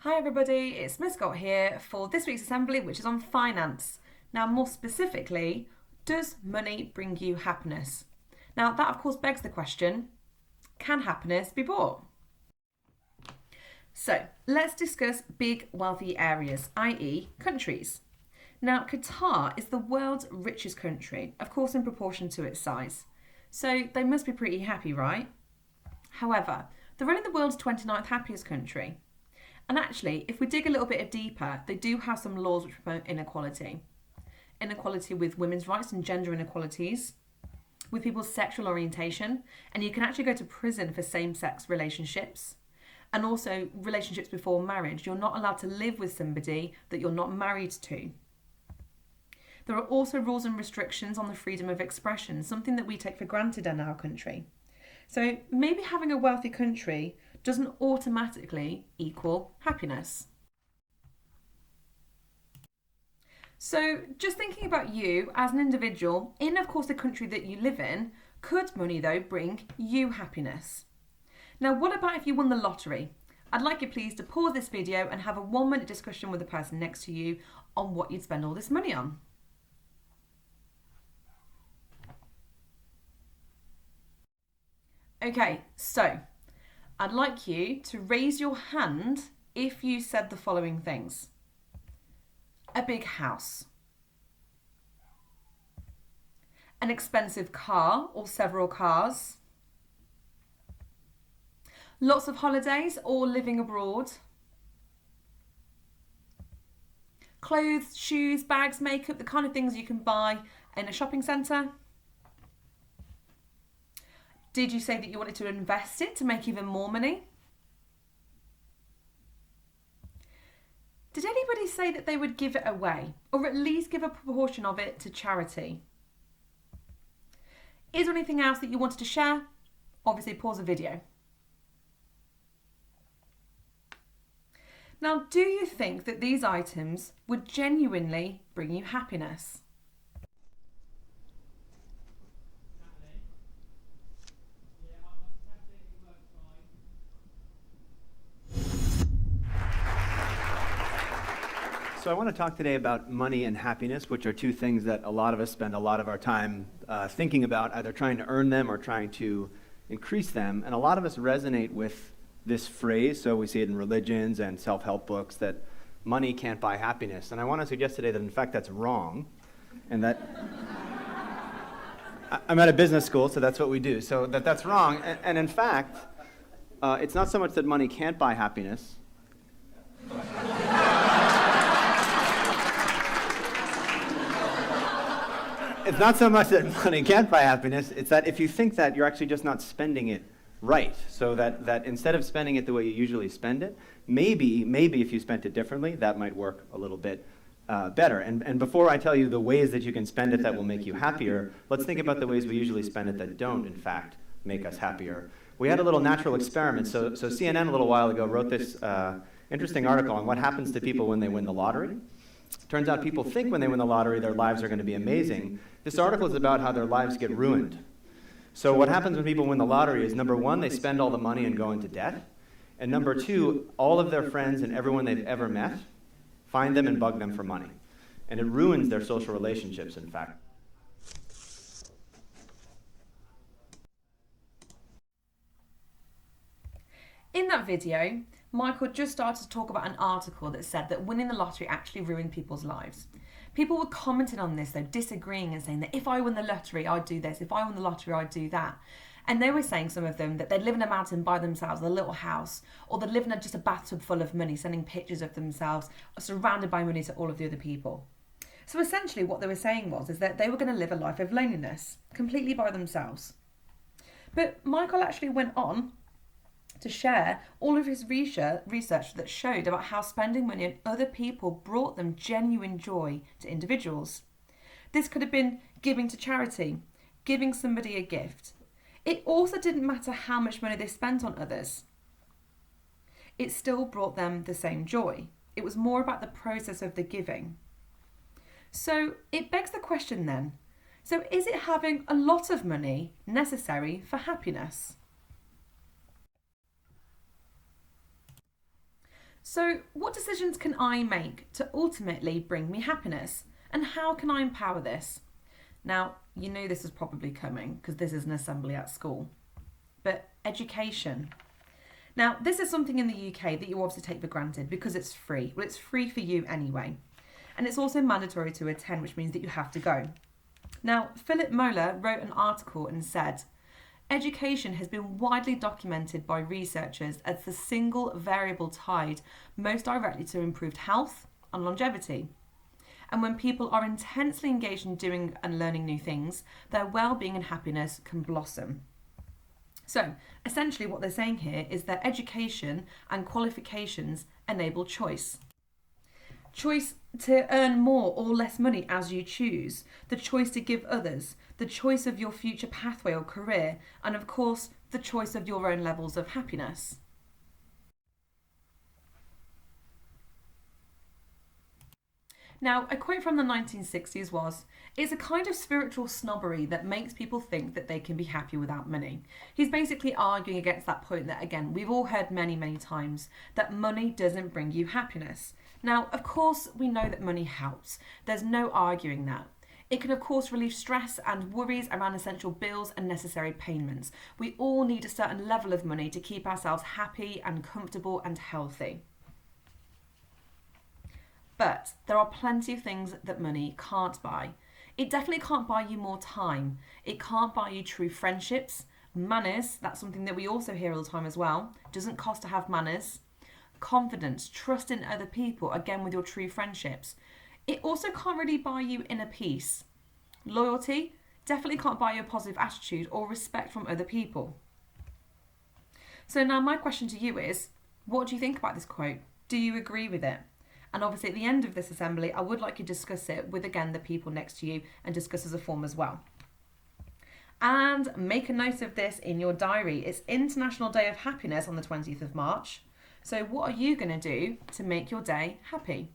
Hi everybody, it's Miss Scott here for this week's assembly, which is on finance. Now, more specifically, does money bring you happiness? Now, that of course begs the question, can happiness be bought? So, let's discuss big wealthy areas, i.e. countries. Now, Qatar is the world's richest country, of course in proportion to its size. So, they must be pretty happy, right? However, they're only the world's 29th happiest country. And actually, if we dig a little bit deeper, they do have some laws which promote inequality. Inequality with women's rights and gender inequalities, with people's sexual orientation, and you can actually go to prison for same-sex relationships, and also relationships before marriage. You're not allowed to live with somebody that you're not married to. There are also rules and restrictions on the freedom of expression, something that we take for granted in our country. So maybe having a wealthy country doesn't automatically equal happiness. So just thinking about you as an individual, in of course the country that you live in, could money though bring you happiness? Now what about if you won the lottery? I'd like you please to pause this video and have a 1-minute discussion with the person next to you on what you'd spend all this money on. Okay, so I'd like you to raise your hand if you said the following things. A big house. An expensive car or several cars. Lots of holidays or living abroad. Clothes, shoes, bags, makeup, the kind of things you can buy in a shopping centre. Did you say that you wanted to invest it to make even more money? Did anybody say that they would give it away, or at least give a proportion of it to charity? Is there anything else that you wanted to share? Obviously pause the video. Now, do you think that these items would genuinely bring you happiness? So I want to talk today about money and happiness, which are two things that a lot of us spend a lot of our time thinking about, either trying to earn them or trying to increase them. And a lot of us resonate with this phrase, so we see it in religions and self-help books, that money can't buy happiness. And I want to suggest today that in fact that's wrong, and that I'm at a business school, so that's what we do, so that's wrong. And in fact, it's not so much that money can't buy happiness. It's not so much that money can't buy happiness, it's that if you think that, you're actually just not spending it right. So that instead of spending it the way you usually spend it, maybe if you spent it differently, that might work a little bit better. And before I tell you the ways that you can spend it that will make you happier, let's think about the ways we usually spend it that don't, in fact, make us happier. We had a little natural experiment. So CNN a little while ago wrote this interesting article on what happens to people when they win the lottery. Turns out people think when they win the lottery their lives are going to be amazing. This article is about how their lives get ruined. So what happens when people win the lottery is, number one, they spend all the money and go into debt. And number two, all of their friends and everyone they've ever met find them and bug them for money. And it ruins their social relationships, in fact. In that video, Michael just started to talk about an article that said that winning the lottery actually ruined people's lives. People were commenting on this, though, disagreeing and saying that if I win the lottery, I'd do this. If I win the lottery, I'd do that. And they were saying, some of them, that they'd live in a mountain by themselves, a little house, or they'd live in just a bathtub full of money, sending pictures of themselves, surrounded by money to all of the other people. So essentially what they were saying is that they were going to live a life of loneliness, completely by themselves. But Michael actually went on to share all of his research that showed about how spending money on other people brought them genuine joy to individuals. This could have been giving to charity, giving somebody a gift. It also didn't matter how much money they spent on others. It still brought them the same joy. It was more about the process of the giving. So it begs the question then, so is it having a lot of money necessary for happiness? So, what decisions can I make to ultimately bring me happiness? And how can I empower this? Now, you know this is probably coming because this is an assembly at school. But education. Now, this is something in the UK that you obviously take for granted because it's free. Well, it's free for you anyway. And it's also mandatory to attend, which means that you have to go. Now, Philip Moeller wrote an article and said, education has been widely documented by researchers as the single variable tied most directly to improved health and longevity. And when people are intensely engaged in doing and learning new things, their well-being and happiness can blossom. So, essentially what they're saying here is that education and qualifications enable choice. Choice to earn more or less money as you choose, the choice to give others, the choice of your future pathway or career, and of course, the choice of your own levels of happiness. Now, a quote from the 1960s was, "It's a kind of spiritual snobbery that makes people think that they can be happy without money." He's basically arguing against that point that, again, we've all heard many, many times, that money doesn't bring you happiness. Now, of course, we know that money helps. There's no arguing that. It can, of course, relieve stress and worries around essential bills and necessary payments. We all need a certain level of money to keep ourselves happy and comfortable and healthy. But there are plenty of things that money can't buy. It definitely can't buy you more time. It can't buy you true friendships. Manners, that's something that we also hear all the time as well. Doesn't cost to have manners. Confidence, trust in other people, again with your true friendships. It also can't really buy you inner peace. Loyalty, definitely can't buy you a positive attitude or respect from other people. So now my question to you is, what do you think about this quote? Do you agree with it? And obviously at the end of this assembly, I would like you to discuss it with, again, the people next to you and discuss as a form as well. And make a note of this in your diary. It's International Day of Happiness on the 20th of March. So what are you going to do to make your day happy?